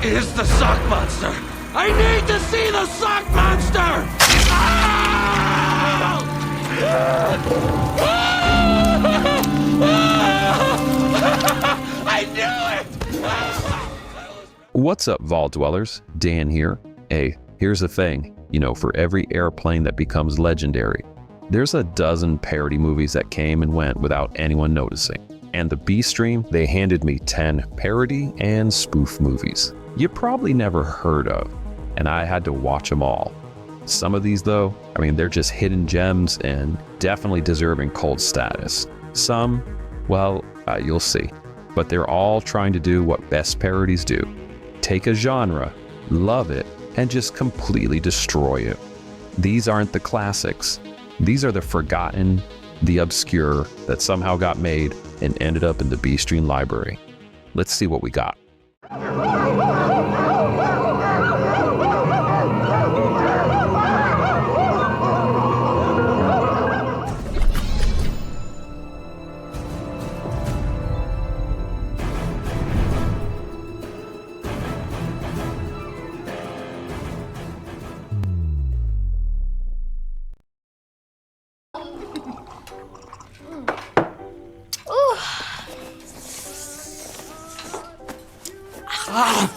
is the sock monster. I need to see the sock monster! I knew it! What's up, Vault Dwellers? Dan here. Hey, here's the thing. You know, for every airplane that becomes legendary, there's a dozen parody movies that came and went without anyone noticing. And the B Stream, they handed me 10 parody and spoof movies you probably never heard of, and I had to watch them all. Some of these though, I mean, they're just hidden gems and definitely deserving cult status. Some, well, you'll see. But they're all trying to do what best parodies do. Take a genre, love it, and just completely destroy it. These aren't the classics. These are the forgotten, the obscure that somehow got made and ended up in the B Stream library. Let's see what we got.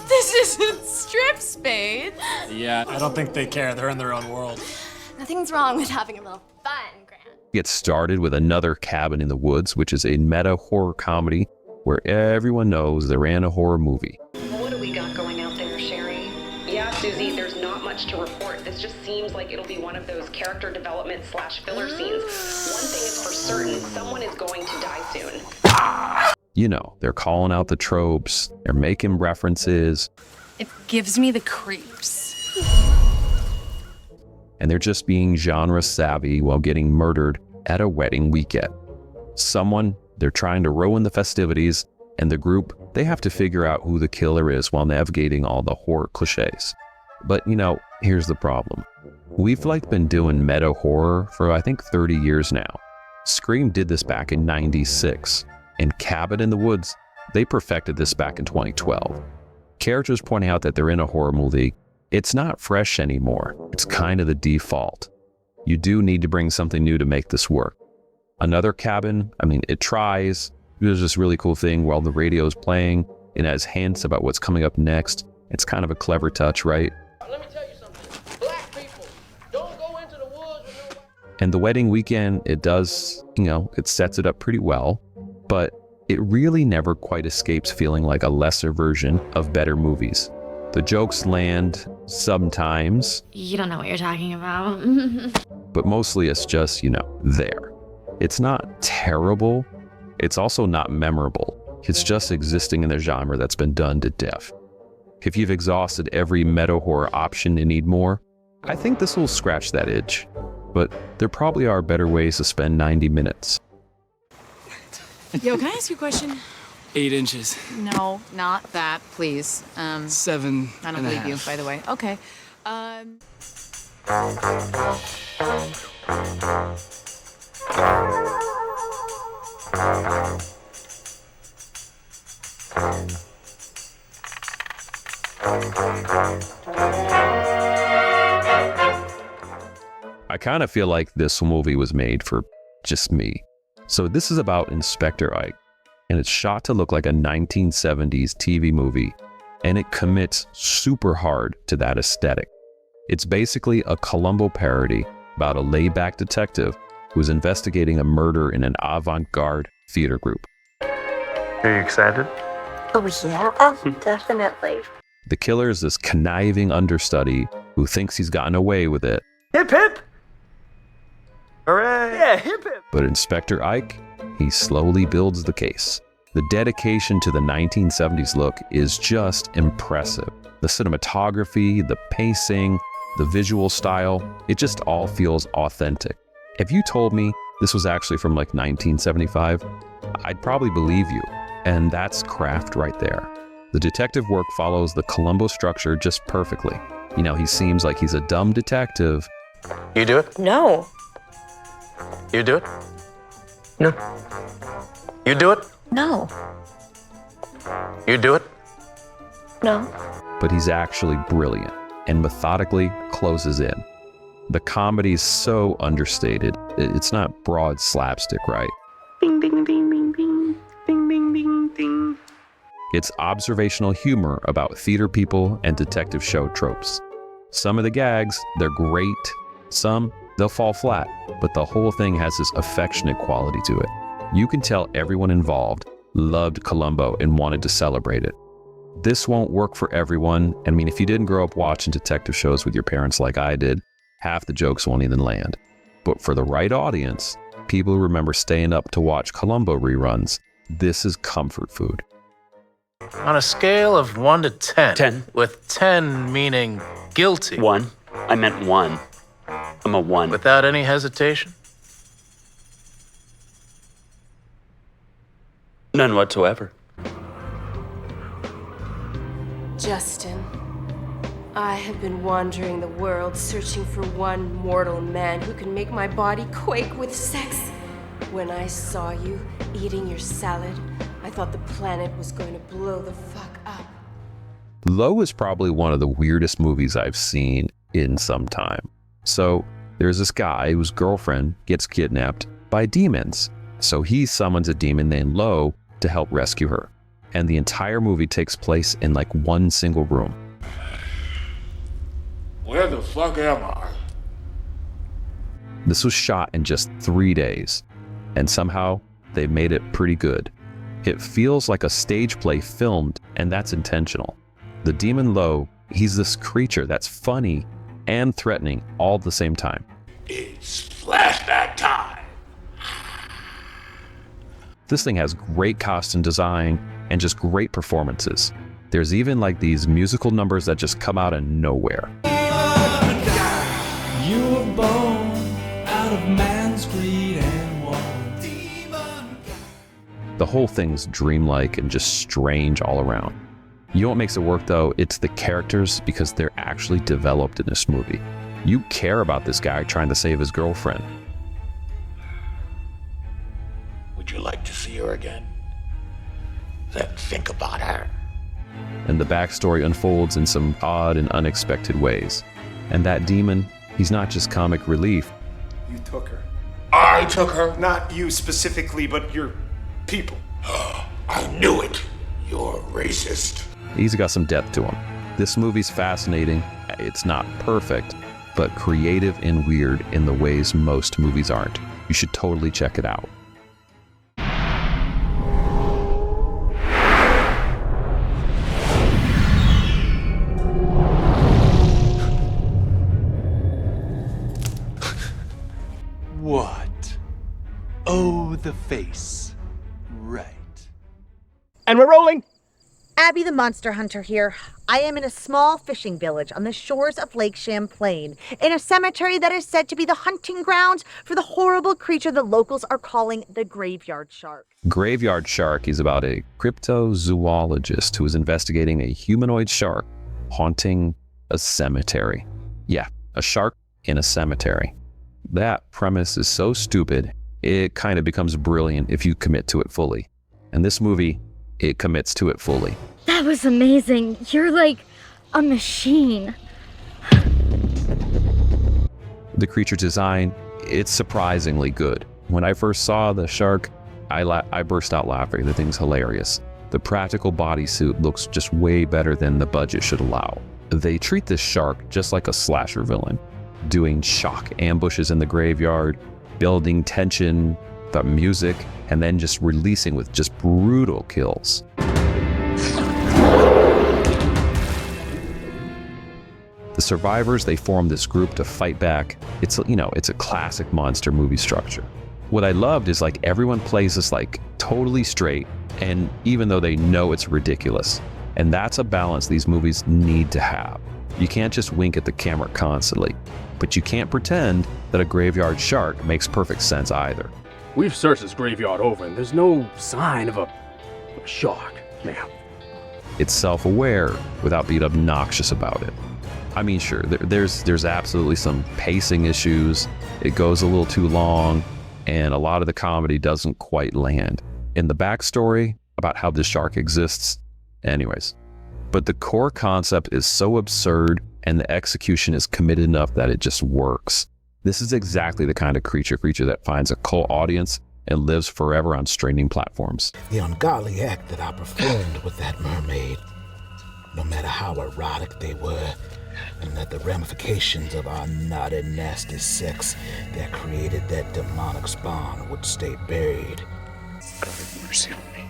This isn't strip spade. Yeah, I don't think they care. They're in their own world. Nothing's wrong with having a little fun, Grant. Get started with Another Cabin in the Woods, which is a meta horror comedy where everyone knows they're in a horror movie. What do we got going out there, Sherry? Yeah, Susie, there's not much to report. This just seems like it'll be one of those character development / filler scenes. One thing is for certain, someone is going to die soon. You know, they're calling out the tropes, they're making references, It gives me the creeps. and they're just being genre savvy while getting murdered at a wedding weekend. They're trying to ruin the festivities, and the group, they have to figure out who the killer is while navigating all the horror cliches. But you know, here's the problem. We've been doing meta horror for I think 30 years now. Scream did this back in '96, and Cabin in the Woods, they perfected this back in 2012. Characters pointing out that they're in a horror movie, it's not fresh anymore. It's kind of the default. You do need to bring something new to make this work. Another Cabin, I mean, it tries. There's this really cool thing while the radio is playing, it has hints about what's coming up next. It's kind of a clever touch, right? Let me tell you something. Black people, don't go into the woods with no... And the wedding weekend, it does, it sets it up pretty well, but it really never quite escapes feeling like a lesser version of better movies. The jokes land sometimes. You don't know what you're talking about. But mostly it's just, there. It's not terrible. It's also not memorable. It's just existing in the genre that's been done to death. If you've exhausted every meta horror option and need more, I think this will scratch that itch. But there probably are better ways to spend 90 minutes. Yo, can I ask you a question? 8 inches. No, not that, please. 7 I don't and a believe you, half. by the way. Okay. I kind of feel like this movie was made for just me. So this is about Inspector Ike, and it's shot to look like a 1970s TV movie, and it commits super hard to that aesthetic. It's basically a Columbo parody about a laid-back detective who's investigating a murder in an avant-garde theater group. Are you excited? Oh yeah, definitely. The killer is this conniving understudy who thinks he's gotten away with it. Hip hip! Hooray! Yeah, hip hip! But Inspector Ike, he slowly builds the case. The dedication to the 1970s look is just impressive. The cinematography, the pacing, the visual style, it just all feels authentic. If you told me this was actually from 1975, I'd probably believe you. And that's craft right there. The detective work follows the Columbo structure just perfectly. He seems like he's a dumb detective. You do it? No. You do it? No. You do it? No. You do it? No. But he's actually brilliant and methodically closes in. The comedy is so understated. It's not broad slapstick, right? Bing, bing, bing, bing, bing. Bing, bing, bing, bing. It's observational humor about theater people and detective show tropes. Some of the gags, they're great. Some, they'll fall flat, but the whole thing has this affectionate quality to it. You can tell everyone involved loved Columbo and wanted to celebrate it. This won't work for everyone. I mean, if you didn't grow up watching detective shows with your parents like I did, half the jokes won't even land. But for the right audience, people who remember staying up to watch Columbo reruns, this is comfort food. On a scale of 1 to 10. 10. With 10 meaning guilty. 1. I meant 1. I'm a 1. Without any hesitation. None whatsoever. Justin, I have been wandering the world searching for one mortal man who can make my body quake with sex. When I saw you eating your salad, I thought the planet was going to blow the fuck up. Low is probably one of the weirdest movies I've seen in some time. So there's this guy whose girlfriend gets kidnapped by demons. So he summons a demon named Low to help rescue her. And the entire movie takes place in like one single room. Where the fuck am I? This was shot in just 3 days, and somehow they made it pretty good. It feels like a stage play filmed, and that's intentional. The demon Low, he's this creature that's funny and threatening all at the same time. It's flashback time. This thing has great costume design and just great performances. There's even like these musical numbers that just come out of nowhere. You were born out of man's greed and war. The whole thing's dreamlike and just strange all around. You know what makes it work though? It's the characters, because they're actually developed in this movie. You care about this guy trying to save his girlfriend. Would you like to see her again? Then think about her. And the backstory unfolds in some odd and unexpected ways. And that demon, he's not just comic relief. You took her. I took her? Not you specifically, but your people. I knew it. You're racist. He's got some depth to him. This movie's fascinating. It's not perfect, but creative and weird in the ways most movies aren't. You should totally check it out. What? Oh, the face. Right. And we're rolling. Abby the Monster Hunter here. I am in a small fishing village on the shores of Lake Champlain, in a cemetery that is said to be the hunting grounds for the horrible creature the locals are calling the graveyard shark. Graveyard Shark is about a cryptozoologist who is investigating a humanoid shark haunting a cemetery. Yeah, a shark in a cemetery. That premise is so stupid, it kind of becomes brilliant if you commit to it fully. And this movie, it commits to it fully. That was amazing. You're like a machine. The creature design, it's surprisingly good. When I first saw the shark, I burst out laughing. The thing's hilarious. The practical bodysuit looks just way better than the budget should allow. They treat this shark just like a slasher villain, doing shock ambushes in the graveyard, building tension, the music, and then just releasing with just brutal kills. The survivors, they form this group to fight back. It's a classic monster movie structure. What I loved is like everyone plays this like totally straight, and even though they know it's ridiculous. And that's a balance these movies need to have. You can't just wink at the camera constantly, but you can't pretend that a graveyard shark makes perfect sense either. We've searched this graveyard over and there's no sign of a shark, ma'am. It's self-aware without being obnoxious about it. I mean, sure, there's absolutely some pacing issues. It goes a little too long, and a lot of the comedy doesn't quite land. In the backstory about how this shark exists, anyways, But the core concept is so absurd and the execution is committed enough that it just works. This is exactly the kind of creature that finds a cult audience and lives forever on streaming platforms. The ungodly act that I performed with that mermaid, no matter how erotic they were, and that the ramifications of our naughty, nasty sex that created that demonic spawn would stay buried. God have mercy on me.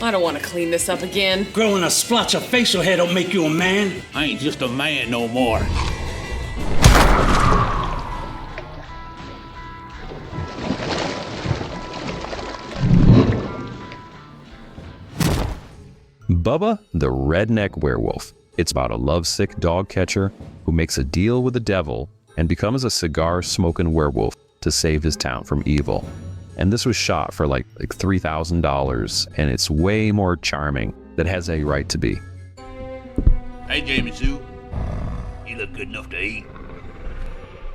I don't want to clean this up again. Growing a splotch of facial hair don't make you a man. I ain't just a man no more. Bubba, the Redneck Werewolf. It's about a lovesick dog catcher who makes a deal with the devil and becomes a cigar-smoking werewolf to save his town from evil. And this was shot for like $3,000, and it's way more charming than it has a right to be. Hey, Jamie Sue. You look good enough to eat.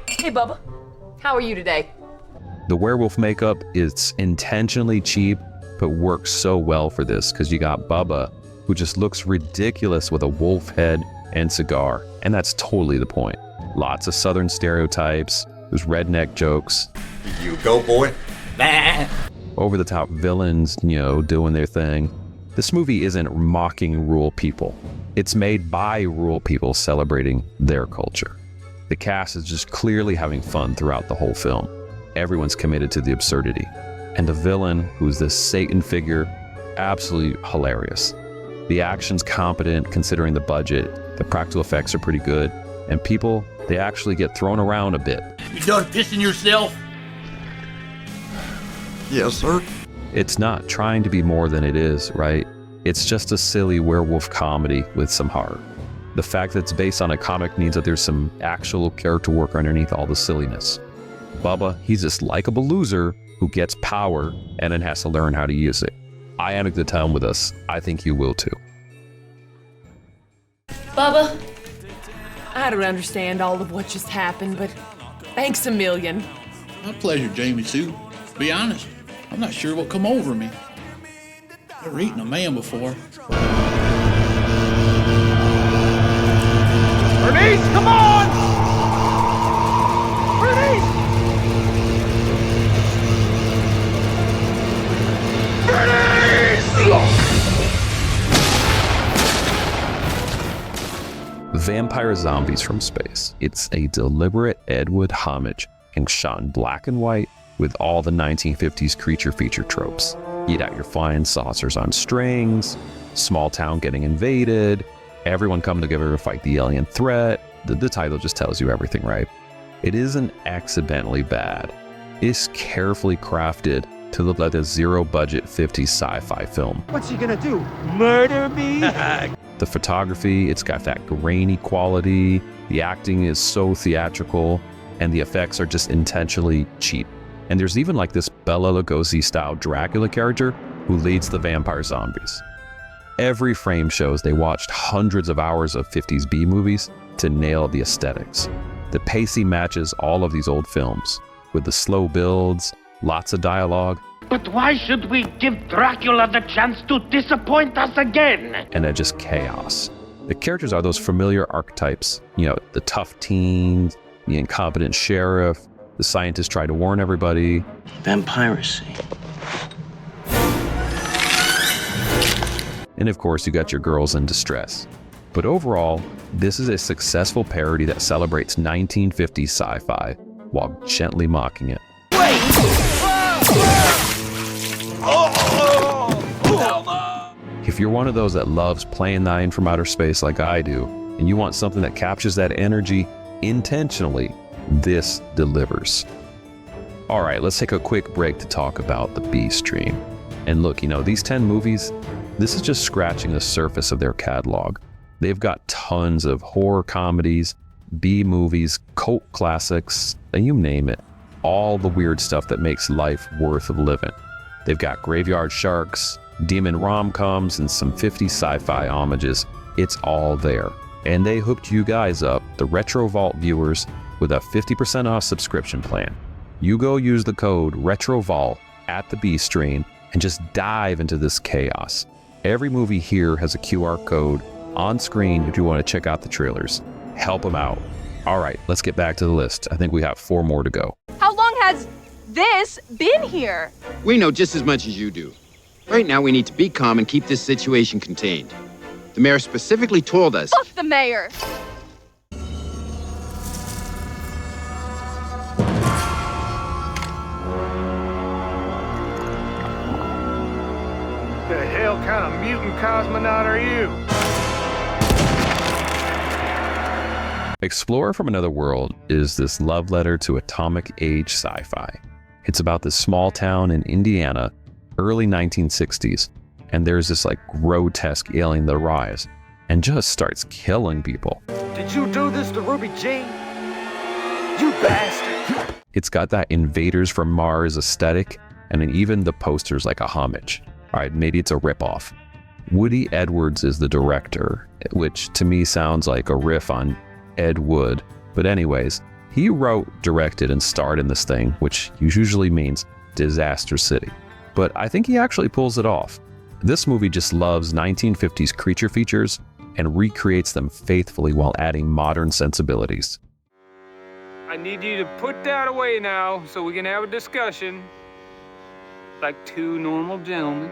Hey, Bubba. How are you today? The werewolf makeup is intentionally cheap, but works so well for this because you got Bubba, who just looks ridiculous with a wolf head and cigar, and that's totally the point. Lots of southern stereotypes, there's redneck jokes. You go, boy. Over-the-top villains, doing their thing. This movie isn't mocking rural people. It's made by rural people celebrating their culture. The cast is just clearly having fun throughout the whole film. Everyone's committed to the absurdity. And the villain, who's this Satan figure, absolutely hilarious. The action's competent considering the budget, the practical effects are pretty good, and people, they actually get thrown around a bit. You done pissing yourself? Yes, sir. It's not trying to be more than it is, right? It's just a silly werewolf comedy with some heart. The fact that it's based on a comic means that there's some actual character work underneath all the silliness. Bubba, he's this likable loser who gets power and then has to learn how to use it. I had a good time with us. I think you will too. Bubba, I don't understand all of what just happened, but thanks a million. My pleasure, Jamie Sue. To be honest, I'm not sure what come over me. Never eaten a man before. Bernice, come on! Bernice! Vampire Zombies from Space. It's a deliberate Ed Wood homage and shot in black and white with all the 1950s creature feature tropes. You got your flying saucers on strings, small town getting invaded, everyone coming together to fight the alien threat. The title just tells you everything, right? It isn't accidentally bad. It's carefully crafted to look like a zero-budget 50s sci-fi film. What's he gonna do? Murder me? The photography, it's got that grainy quality, the acting is so theatrical, and the effects are just intentionally cheap. And there's even like this Bela Lugosi-style Dracula character who leads the vampire zombies. Every frame shows they watched hundreds of hours of 50s B movies to nail the aesthetics. The pacing matches all of these old films, with the slow builds, lots of dialogue. But why should we give Dracula the chance to disappoint us again? And then just chaos. The characters are those familiar archetypes, the tough teen, the incompetent sheriff, the scientist trying to warn everybody. Vampiracy. And of course, you got your girls in distress. But overall, this is a successful parody that celebrates 1950s sci-fi while gently mocking it. If you're one of those that loves playing 9 from outer space like I do, and you want something that captures that energy intentionally, this delivers. All right, let's take a quick break to talk about the B stream. And look, these 10 movies, this is just scratching the surface of their catalog. They've got tons of horror comedies, B movies, cult classics, and you name it. All the weird stuff that makes life worth living. They've got Graveyard Sharks, demon rom-coms, and some 50s sci-fi homages. It's all there. And they hooked you guys up, the Retro Vault viewers, with a 50% off subscription plan. You go use the code RETROVAULT at the B stream and just dive into this chaos. Every movie here has a QR code on screen if you want to check out the trailers. Help them out. All right, let's get back to the list. I think we have 4 more to go. How long has this been here? We know just as much as you do. Right now, we need to be calm and keep this situation contained. The mayor specifically told us... Fuck the mayor! The hell kind of mutant cosmonaut are you? Explorer from Another World is this love letter to atomic age sci-fi. It's about this small town in Indiana, early 1960s, and there's this like grotesque alien that arrives and just starts killing people. Did you do this to Ruby Jean? You bastard! It's got that Invaders from Mars aesthetic, and then even the poster's like a homage. All right, maybe it's a ripoff. Woody Edwards is the director, which to me sounds like a riff on Ed Wood. But anyways, he wrote, directed, and starred in this thing, which usually means Disaster City. But I think he actually pulls it off. This movie just loves 1950s creature features and recreates them faithfully while adding modern sensibilities. I need you to put that away now so we can have a discussion. Like 2 normal gentlemen.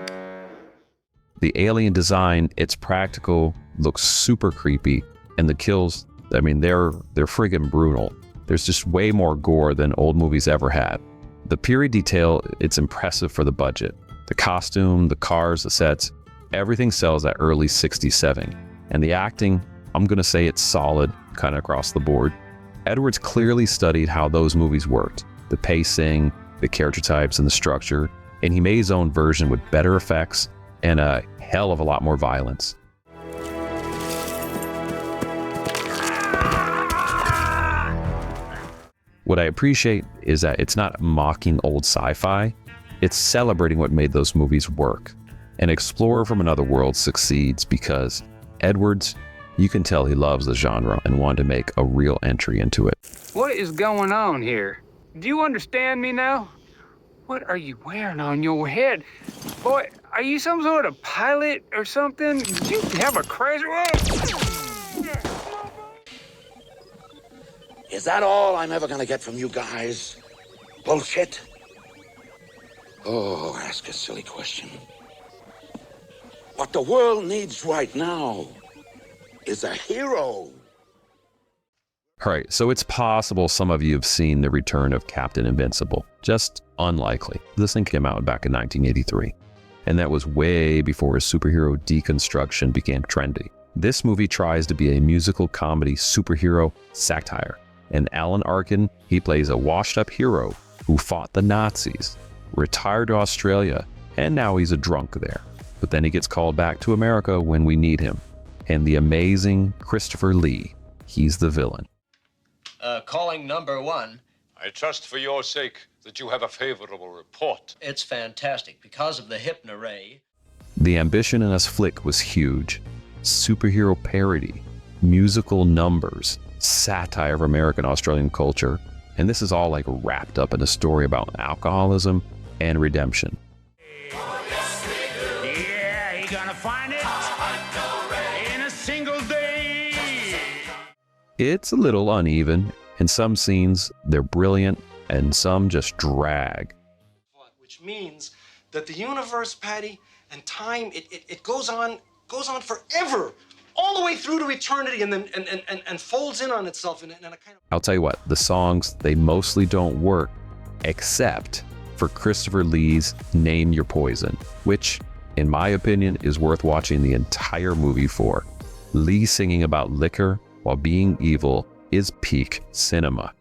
The alien design, it's practical, looks super creepy, and the kills, I mean, they're friggin' brutal. There's just way more gore than old movies ever had. The period detail, it's impressive for the budget. The costume, the cars, the sets, everything sells at early 67. And the acting, I'm gonna say it's solid, kind of across the board. Edwards clearly studied how those movies worked, the pacing, the character types, and the structure, and he made his own version with better effects and a hell of a lot more violence. What I appreciate is that it's not mocking old sci-fi, it's celebrating what made those movies work. And Explorer from Another World succeeds because Edwards, you can tell he loves the genre and wanted to make a real entry into it. What is going on here? Do you understand me now? What are you wearing on your head? Boy, are you some sort of pilot or something? Did you have a crazy one? Is that all I'm ever gonna get from you guys? Bullshit? Oh, ask a silly question. What the world needs right now is a hero. All right, so it's possible some of you have seen the return of Captain Invincible. Just unlikely. This thing came out back in 1983, and that was way before superhero deconstruction became trendy. This movie tries to be a musical comedy superhero satire. And Alan Arkin, he plays a washed-up hero who fought the Nazis, retired to Australia, and now he's a drunk there. But then he gets called back to America when we need him. And the amazing Christopher Lee, he's the villain. Calling number 1. I trust for your sake that you have a favorable report. It's fantastic because of the hypno-ray. The ambition in this flick was huge. Superhero parody, musical numbers, satire of American Australian culture, and this is all like wrapped up in a story about alcoholism and redemption. Yeah, you gonna find it in a single day. It's a little uneven. In some scenes, they're brilliant, and some just drag. Which means that the universe, Patty, and time, it goes on forever. All the way through to eternity, and then and folds in on itself in a kind of... I'll tell you what, the songs, they mostly don't work, except for Christopher Lee's Name Your Poison, which, in my opinion, is worth watching the entire movie for. Lee singing about liquor while being evil is peak cinema.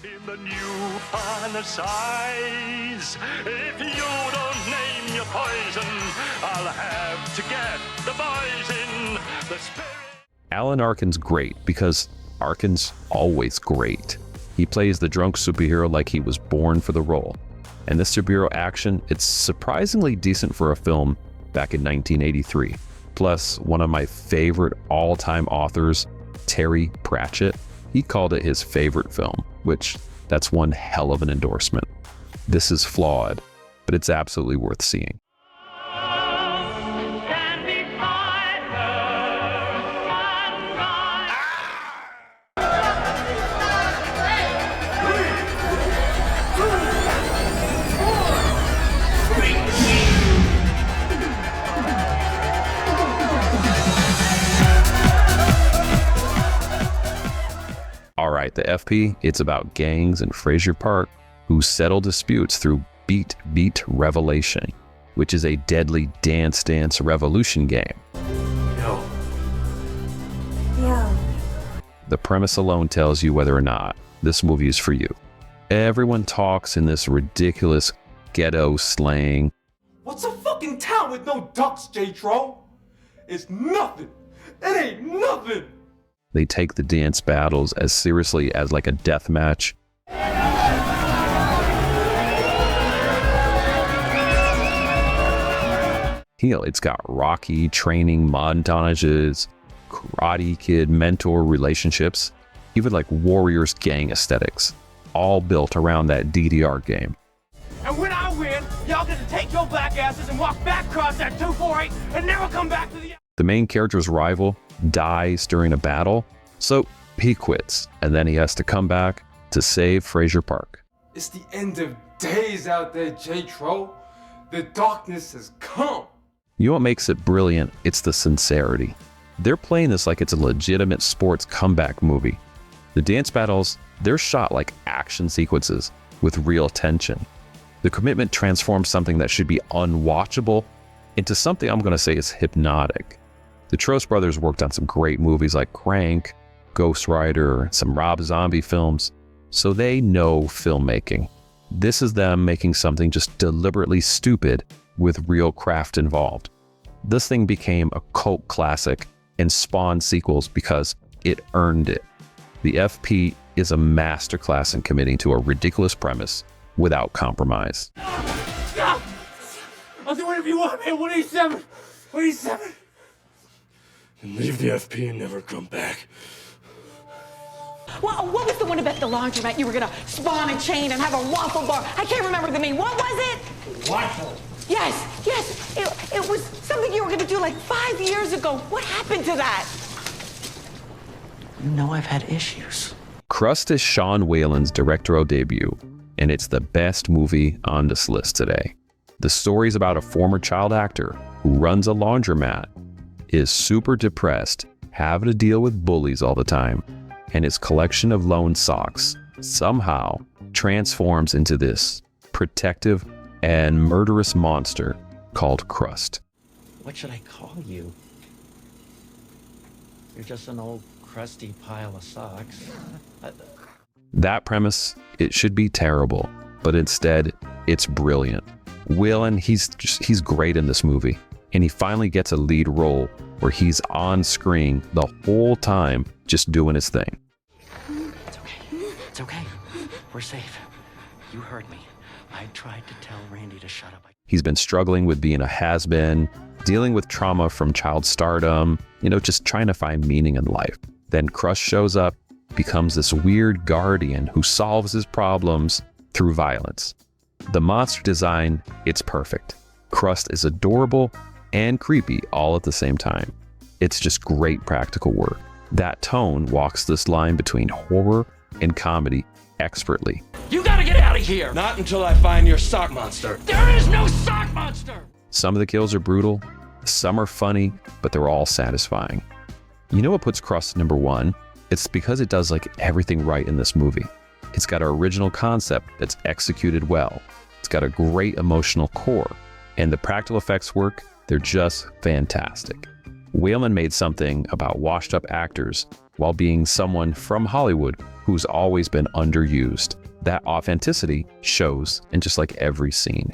In the new final size, if you don't name your poison, I'll have to get the poison, the spirit. Alan Arkin's great because Arkin's always great. He plays the drunk superhero like he was born for the role. And this superhero action, it's surprisingly decent for a film back in 1983. Plus, one of my favorite all-time authors, Terry Pratchett, he called it his favorite film, which that's one hell of an endorsement. This is flawed, but it's absolutely worth seeing. Can right, the FP, it's about gangs in Fraser Park who settle disputes through Beat Revelation, which is a deadly dance revolution game. Yo. The premise alone tells you whether or not this movie is for you. Everyone talks in this ridiculous ghetto slang. What's a fucking town with no ducks, J-Tro? It's nothing. It ain't nothing. They take the dance battles as seriously as like a death match. It's got Rocky training montages, Karate Kid mentor relationships, even like Warriors gang aesthetics, all built around that DDR game. And when I win, y'all get to take your black asses and walk back across that 248 and never come back to the... The main character's rival dies during a battle, so he quits, and then he has to come back to save Fraser Park. It's the end of days out there, J-Tro. The darkness has come. You know what makes it brilliant? It's the sincerity. They're playing this like it's a legitimate sports comeback movie. The dance battles, they're shot like action sequences with real tension. The commitment transforms something that should be unwatchable into something I'm going to say is hypnotic. The Trost brothers worked on some great movies like Crank, Ghost Rider, some Rob Zombie films, so they know filmmaking. This is them making something just deliberately stupid with real craft involved. This thing became a cult classic and spawned sequels because it earned it. The FP is a masterclass in committing to a ridiculous premise without compromise. Stop! I'll do whatever you want, man. 187! 187! And leave the FP and never come back. Well, what was the one about the laundromat? You were gonna spawn a chain and have a waffle bar. I can't remember the name. What was it? Waffle. Yes. It was something you were gonna do like 5 years ago. What happened to that? You know I've had issues. Crust is Sean Whalen's directorial debut, and it's the best movie on this list today. The story's about a former child actor who runs a laundromat, is super depressed, having to deal with bullies all the time, and his collection of lone socks somehow transforms into this protective and murderous monster called Crust. What should I call you? You're just an old crusty pile of socks. That premise, it should be terrible, but instead, it's brilliant. Whalen, he's great in this movie, and he finally gets a lead role where he's on screen the whole time just doing his thing. It's okay. We're safe. You heard me. I tried to tell Randy to shut up. He's been struggling with being a has-been, dealing with trauma from child stardom, just trying to find meaning in life. Then Crust shows up, becomes this weird guardian who solves his problems through violence. The monster design, it's perfect. Crust is adorable and creepy all at the same time. It's just great practical work. That tone walks this line between horror and comedy expertly. You gotta get out of here! Not until I find your sock monster. There is no sock monster! Some of the kills are brutal, some are funny, but they're all satisfying. You know what puts Crust number one? It's because it does like everything right in this movie. It's got an original concept that's executed well. It's got a great emotional core, and the practical effects work, they're just fantastic. Whalen made something about washed up actors while being someone from Hollywood who's always been underused. That authenticity shows in just like every scene.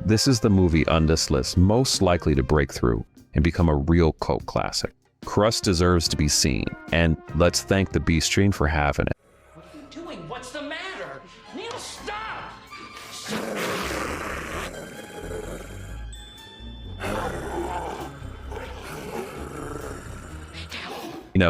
This is the movie on this list most likely to break through and become a real cult classic. Crust deserves to be seen, and let's thank the B Stream for having it. What are you doing? What's the matter? Neil, stop!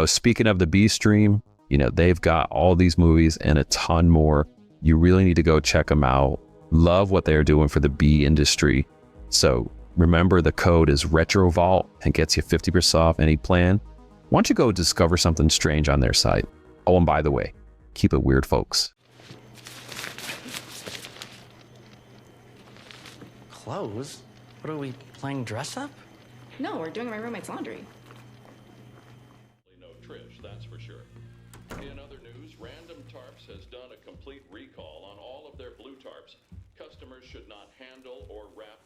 Speaking of the B Stream, they've got all these movies and a ton more. You really need to go check them out. Love what they're doing for the B industry. So remember, the code is RetroVault and gets you 50% off any plan. Why don't you go discover something strange on their site? Oh, and by the way, keep it weird, folks. Clothes? What are we, playing dress up? No, we're doing my roommate's laundry. No Trish, that's for sure. In other news, random should not handle or wrap